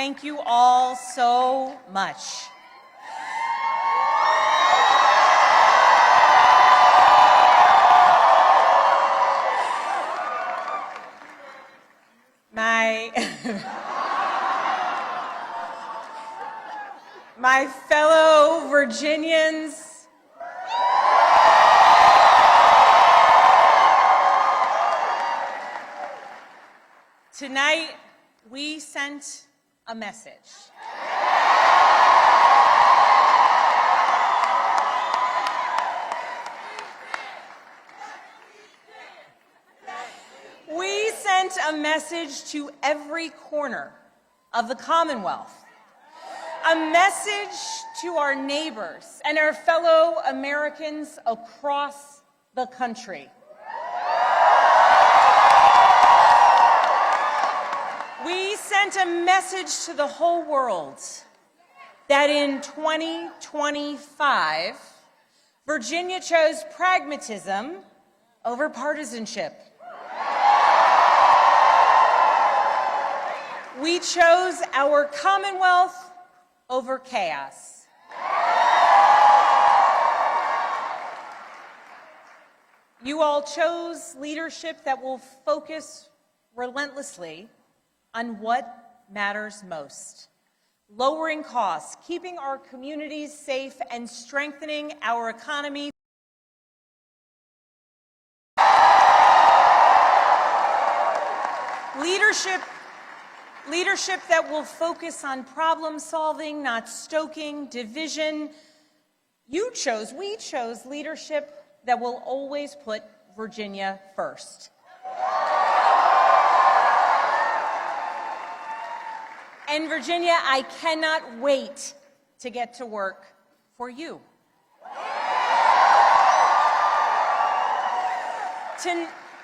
Thank you all so much. My fellow Virginians, tonight we sent a message. We sent a message to every corner of the Commonwealth. A message to our neighbors and our fellow Americans across the country. We sent a message to the whole world that in 2025, Virginia chose pragmatism over partisanship. We chose our Commonwealth over chaos. You all chose leadership that will focus relentlessly on what matters most: lowering costs, keeping our communities safe, and strengthening our economy. Leadership that will focus on problem solving, not stoking division. We chose leadership that will always put Virginia first. And Virginia, I cannot wait to get to work for you.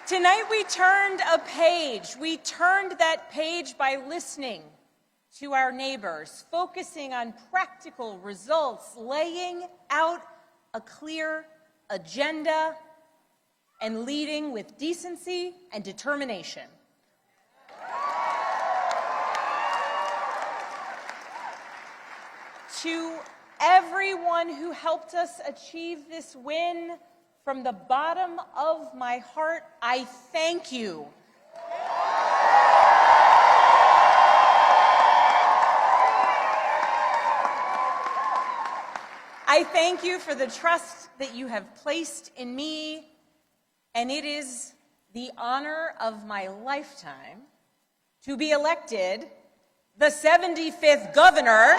Tonight we turned a page. We turned that page by listening to our neighbors, focusing on practical results, laying out a clear agenda, and leading with decency and determination. To everyone who helped us achieve this win, from the bottom of my heart, I thank you. I thank you for the trust that you have placed in me, and it is the honor of my lifetime to be elected the 75th governor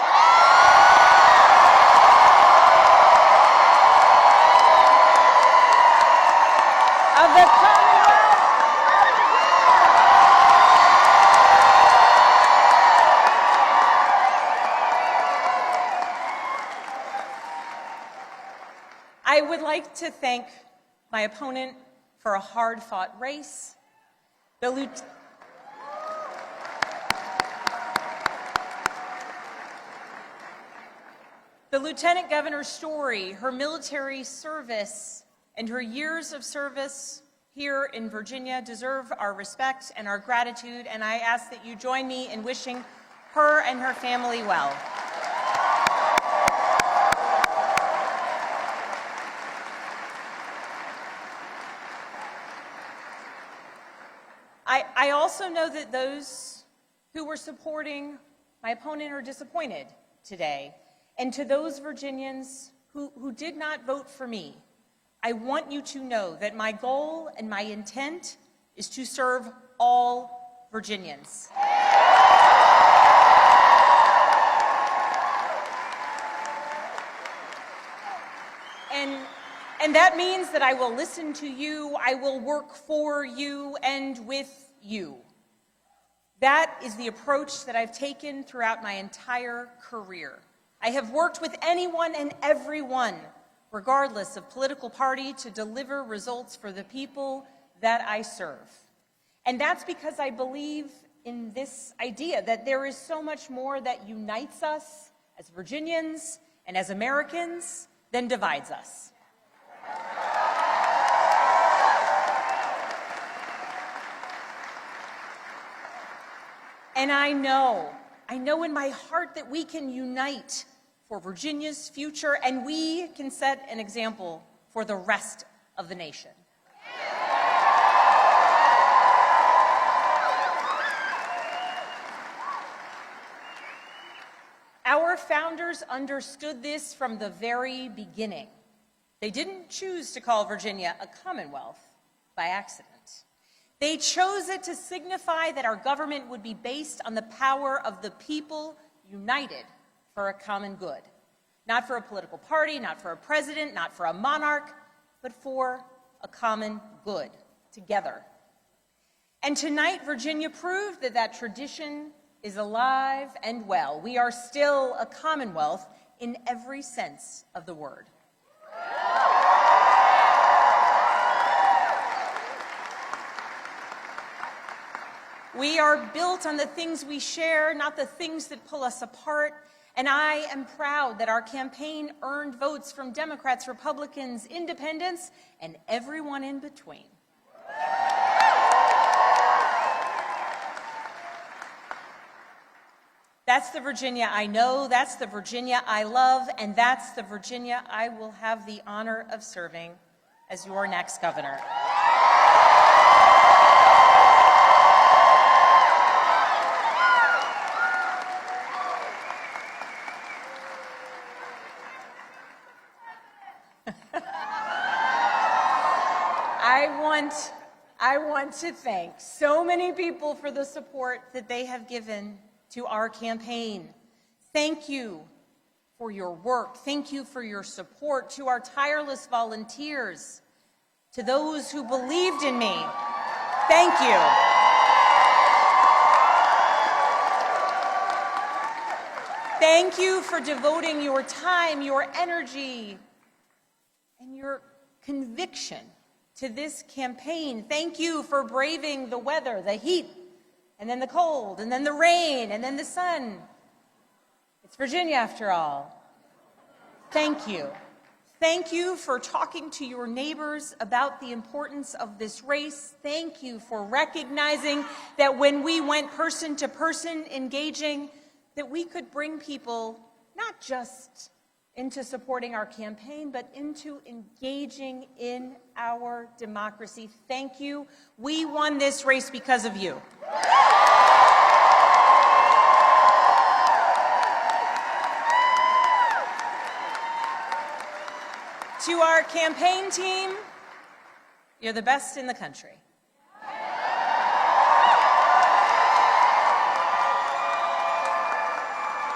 of the Commonwealth. I would like to thank my opponent for a hard-fought race, the Lieutenant Governor's story, her military service, and her years of service here in Virginia deserve our respect and our gratitude, and I ask that you join me in wishing her and her family well. I also know that those who were supporting my opponent are disappointed today, and to those Virginians who did not vote for me, I want you to know that my goal and my intent is to serve all Virginians. And that means that I will listen to you, I will work for you and with you. That is the approach that I've taken throughout my entire career. I have worked with anyone and everyone, regardless of political party, to deliver results for the people that I serve. And that's because I believe in this idea that there is so much more that unites us as Virginians and as Americans than divides us. And I know I know in my heart that we can unite for Virginia's future, and we can set an example for the rest of the nation. Our founders understood this from the very beginning. They didn't choose to call Virginia a commonwealth by accident. They chose it to signify that our government would be based on the power of the people united for a common good. Not for a political party, not for a president, not for a monarch, but for a common good, together. And tonight, Virginia proved that that tradition is alive and well. We are still a commonwealth in every sense of the word. We are built on the things we share, not the things that pull us apart. And I am proud that our campaign earned votes from Democrats, Republicans, independents, and everyone in between. That's the Virginia I know, that's the Virginia I love, and that's the Virginia I will have the honor of serving as your next governor. I want to thank so many people for the support that they have given to our campaign. Thank you for your work. Thank you for your support. To our tireless volunteers, to those who believed in me, thank you. Thank you for devoting your time, your energy, and your conviction to this campaign. Thank you for braving the weather, the heat, and then the cold, and then the rain, and then the sun. It's Virginia after all. Thank you. Thank you for talking to your neighbors about the importance of this race. Thank you for recognizing that when we went person to person engaging, that we could bring people not just into supporting our campaign, but into engaging in our democracy. Thank you. We won this race because of you. To our campaign team, you're the best in the country.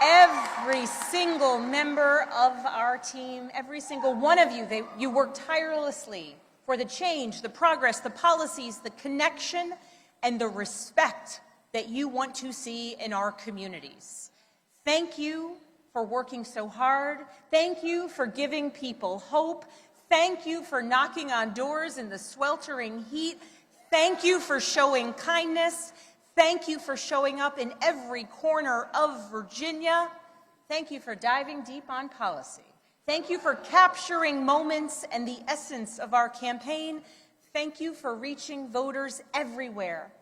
Every single member of our team, every single one of you, you work tirelessly for the change, the progress, the policies, the connection, and the respect that you want to see in our communities. Thank you for working so hard. Thank you for giving people hope. Thank you for knocking on doors in the sweltering heat. Thank you for showing kindness. Thank you for showing up in every corner of Virginia. Thank you for diving deep on policy. Thank you for capturing moments and the essence of our campaign. Thank you for reaching voters everywhere.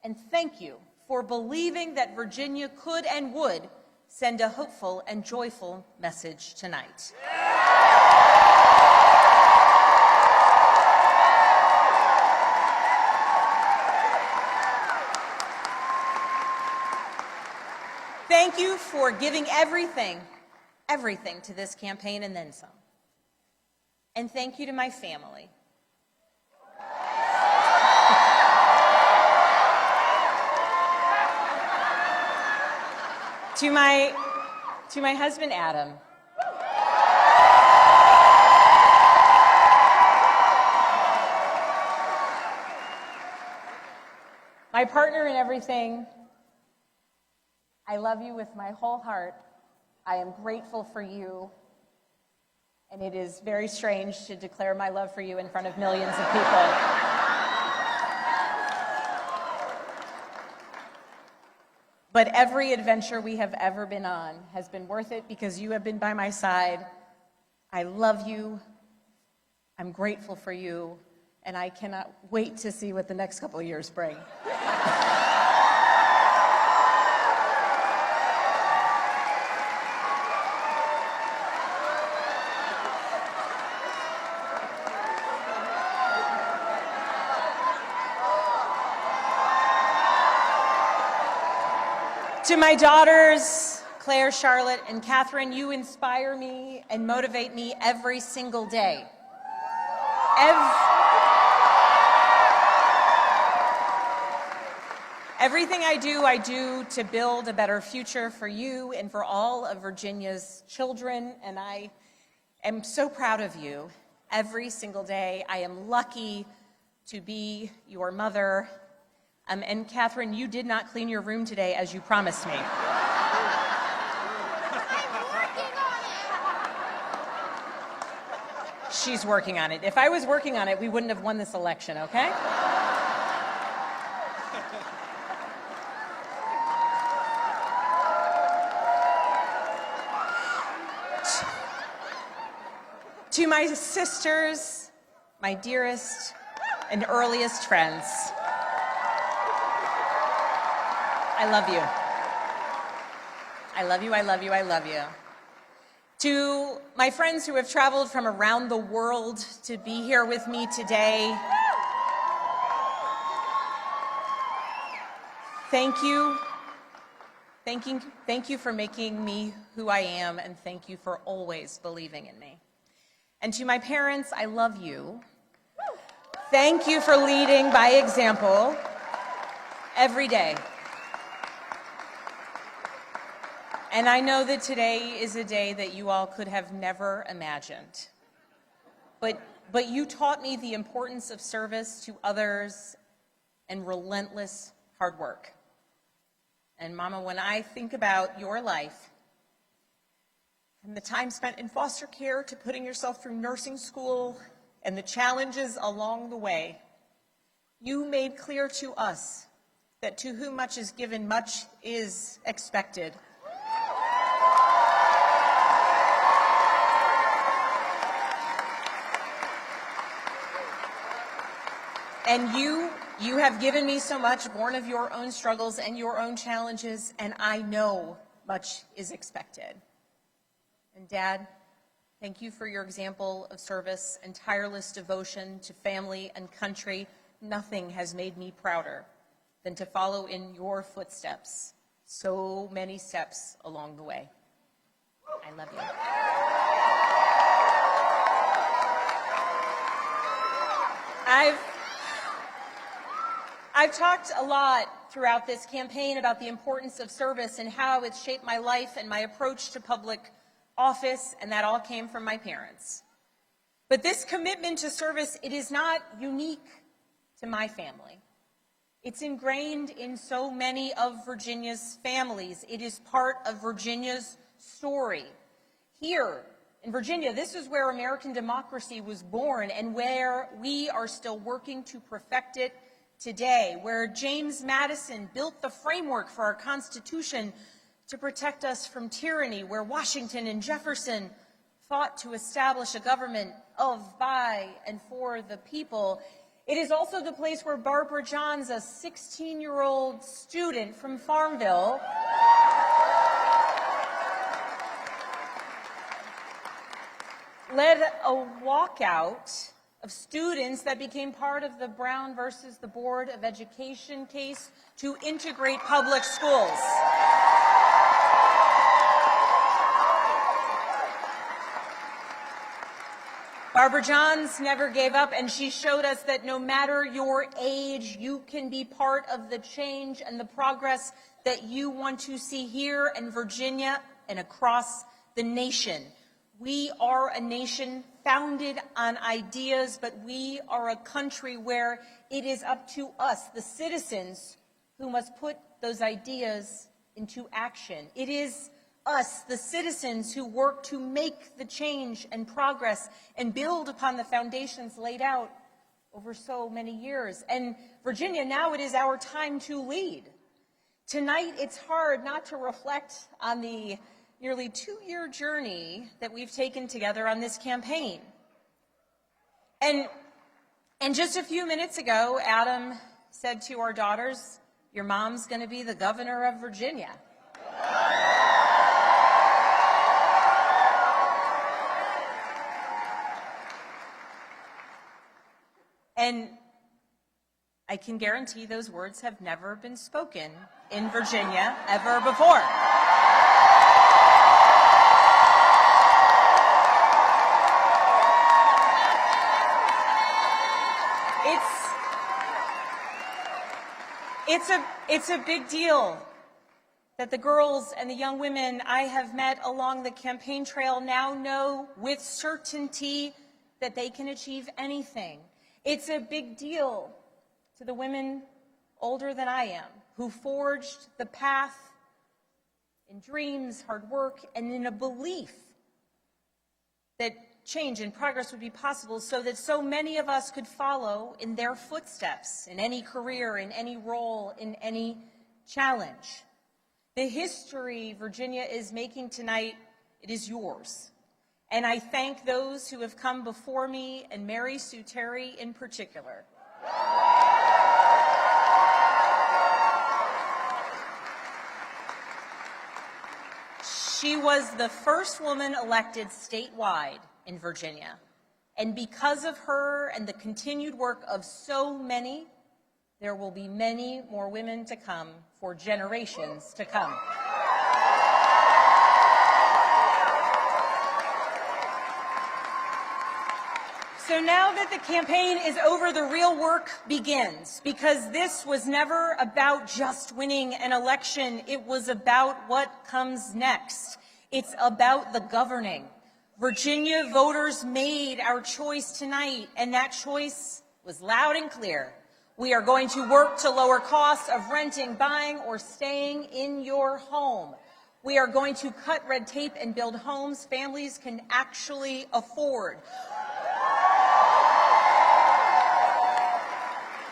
And thank you for believing that Virginia could and would send a hopeful and joyful message tonight. Thank you for giving everything to this campaign and then some. And thank you to my family. To my husband, Adam. My partner in everything. I love you with my whole heart. I am grateful for you. And it is very strange to declare my love for you in front of millions of people. But every adventure we have ever been on has been worth it because you have been by my side. I love you. I'm grateful for you. And I cannot wait to see what the next couple of years bring. To my daughters, Claire, Charlotte, and Catherine, you inspire me and motivate me every single day. Everything I do to build a better future for you and for all of Virginia's children, and I am so proud of you every single day. I am lucky to be your mother. And Catherine, you did not clean your room today as you promised me. She's working on it. If I was working on it, we wouldn't have won this election, okay? To my sisters, my dearest and earliest friends, I love you. I love you, I love you, I love you. To my friends who have traveled from around the world to be here with me today, thank you. Thank you for making me who I am, and thank you for always believing in me. And to my parents, I love you. Thank you for leading by example every day. And I know that today is a day that you all could have never imagined. But you taught me the importance of service to others and relentless hard work. And Mama, when I think about your life and the time spent in foster care to putting yourself through nursing school and the challenges along the way, you made clear to us that to whom much is given, much is expected. And you have given me so much, born of your own struggles and your own challenges, and I know much is expected. And Dad, thank you for your example of service and tireless devotion to family and country. Nothing has made me prouder than to follow in your footsteps, so many steps along the way. I love you. I've talked a lot throughout this campaign about the importance of service and how it's shaped my life and my approach to public office, and that all came from my parents. But this commitment to service, it is not unique to my family. It's ingrained in so many of Virginia's families. It is part of Virginia's story. Here in Virginia, this is where American democracy was born and where we are still working to perfect it today, where James Madison built the framework for our Constitution to protect us from tyranny, where Washington and Jefferson fought to establish a government of, by, and for the people. It is also the place where Barbara Johns, a 16-year-old student from Farmville, led a walkout of students that became part of the Brown versus the Board of Education case to integrate public schools. Barbara Johns never gave up, and she showed us that no matter your age, you can be part of the change and the progress that you want to see here in Virginia and across the nation. We are a nation founded on ideas, but we are a country where it is up to us, the citizens, who must put those ideas into action. It is us, the citizens, who work to make the change and progress and build upon the foundations laid out over so many years. And Virginia, now it is our time to lead. Tonight, it's hard not to reflect on the nearly 2-year journey that we've taken together on this campaign. And just a few minutes ago, Adam said to our daughters, "Your mom's going to be the governor of Virginia." And I can guarantee those words have never been spoken in Virginia ever before. It's a big deal that the girls and the young women I have met along the campaign trail now know with certainty that they can achieve anything. It's a big deal to the women older than I am who forged the path in dreams, hard work, and in a belief that change and progress would be possible so that so many of us could follow in their footsteps in any career, in any role, in any challenge. The history Virginia is making tonight, it is yours. And I thank those who have come before me, and Mary Sue Terry in particular. She was the first woman elected statewide in Virginia. And because of her and the continued work of so many, there will be many more women to come for generations to come. So now that the campaign is over, the real work begins, because this was never about just winning an election. It was about what comes next. It's about the governing. Virginia voters made our choice tonight, and that choice was loud and clear. We are going to work to lower costs of renting, buying, or staying in your home. We are going to cut red tape and build homes families can actually afford.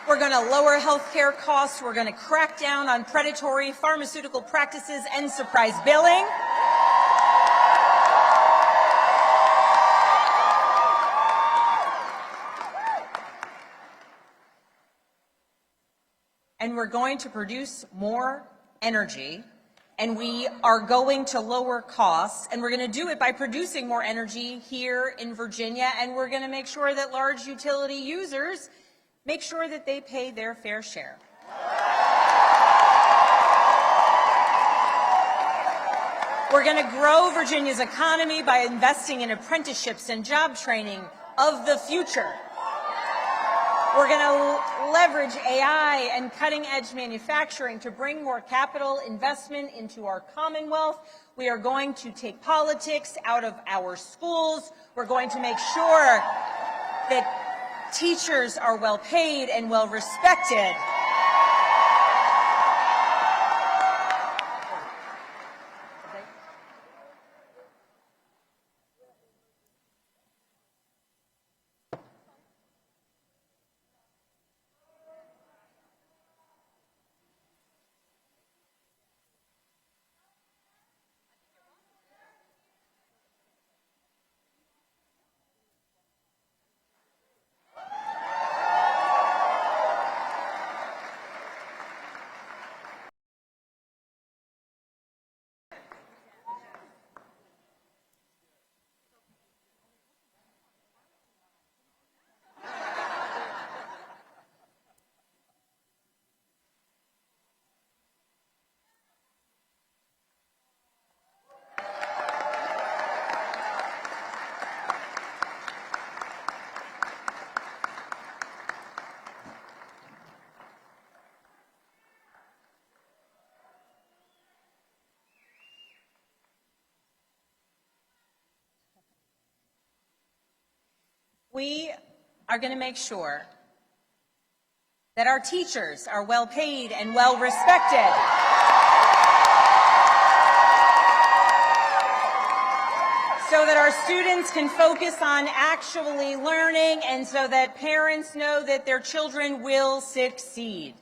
We're going to lower health care costs. We're going to crack down on predatory pharmaceutical practices and surprise billing. And we're going to produce more energy, and we are going to lower costs, and we're going to do it by producing more energy here in Virginia, and we're going to make sure that large utility users make sure that they pay their fair share. We're going to grow Virginia's economy by investing in apprenticeships and job training of the future. We're going to leverage AI and cutting-edge manufacturing to bring more capital investment into our Commonwealth. We are going to take politics out of our schools. We're going to make sure that teachers are well paid and well respected. We are going to make sure that our teachers are well paid and well respected. So that our students can focus on actually learning, and so that parents know that their children will succeed.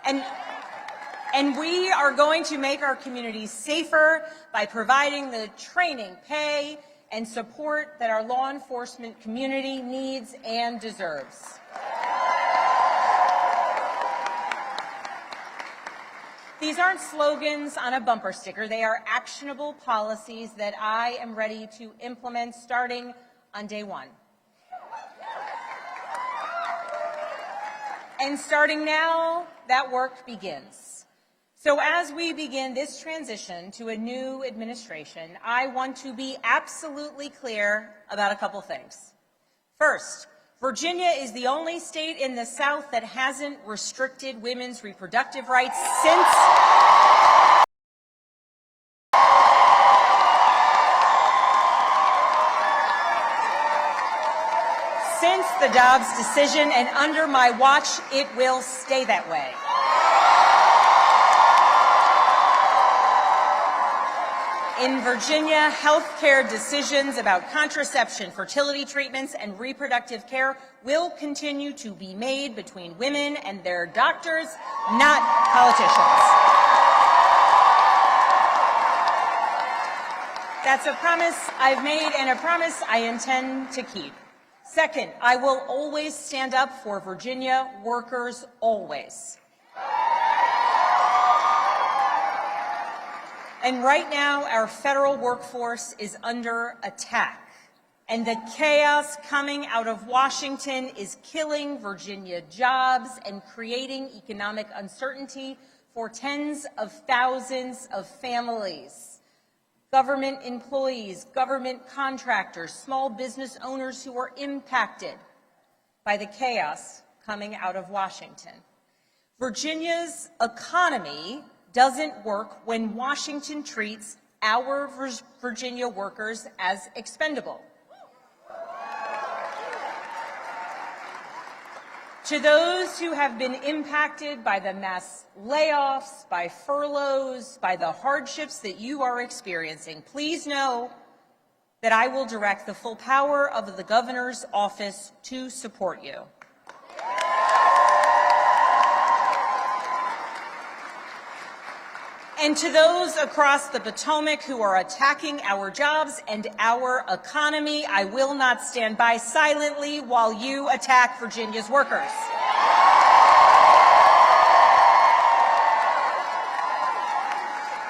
And we are going to make our communities safer by providing the training, pay, and support that our law enforcement community needs and deserves. These aren't slogans on a bumper sticker. They are actionable policies that I am ready to implement starting on day one. And starting now, that work begins. So as we begin this transition to a new administration, I want to be absolutely clear about a couple things. First, Virginia is the only state in the South that hasn't restricted women's reproductive rights since the Dobbs decision, and under my watch, it will stay that way. In Virginia, health care decisions about contraception, fertility treatments, and reproductive care will continue to be made between women and their doctors, not politicians. That's a promise I've made and a promise I intend to keep. Second, I will always stand up for Virginia workers, always. And right now, our federal workforce is under attack, and the chaos coming out of Washington is killing Virginia jobs and creating economic uncertainty for tens of thousands of families. Government employees, government contractors, small business owners who are impacted by the chaos coming out of Washington. Virginia's economy doesn't work when Washington treats our Virginia workers as expendable. To those who have been impacted by the mass layoffs, by furloughs, by the hardships that you are experiencing, please know that I will direct the full power of the governor's office to support you. And to those across the Potomac who are attacking our jobs and our economy, I will not stand by silently while you attack Virginia's workers.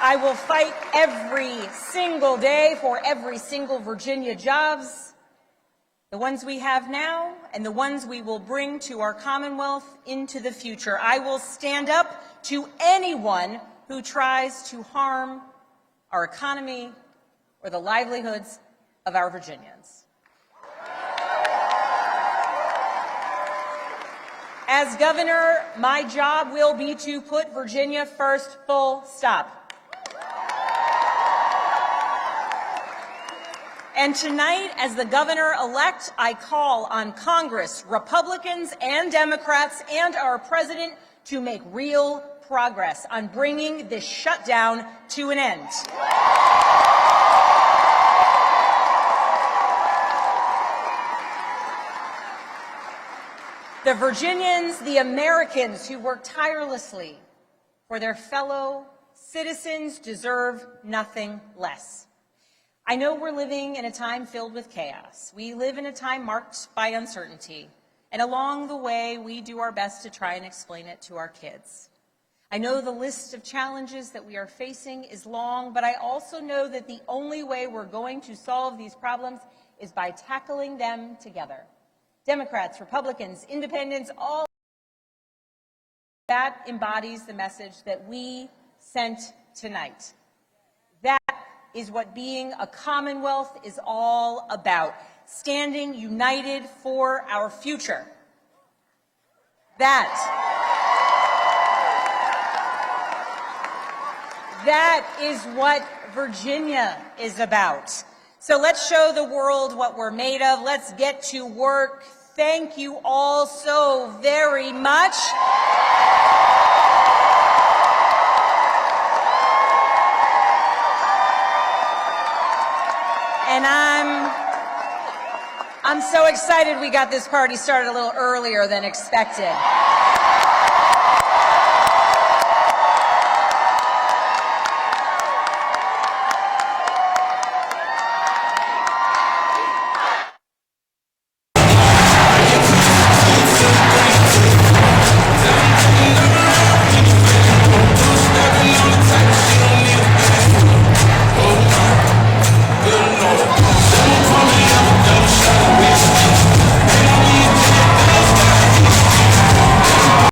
I will fight every single day for every single Virginia jobs, the ones we have now and the ones we will bring to our Commonwealth into the future. I will stand up to anyone who tries to harm our economy or the livelihoods of our Virginians. As governor, my job will be to put Virginia first, full stop. And tonight, as the governor-elect, I call on Congress, Republicans and Democrats, and our president to make real progress on bringing this shutdown to an end. The Virginians, the Americans who work tirelessly for their fellow citizens deserve nothing less. I know we're living in a time filled with chaos. We live in a time marked by uncertainty, and along the way, we do our best to try and explain it to our kids. I know the list of challenges that we are facing is long, but I also know that the only way we're going to solve these problems is by tackling them together. Democrats, Republicans, independents, all that embodies the message that we sent tonight. That is what being a Commonwealth is all about, standing united for our future. That is what Virginia is about. So let's show the world what we're made of. Let's get to work. Thank you all so very much. And I'm so excited we got this party started a little earlier than expected.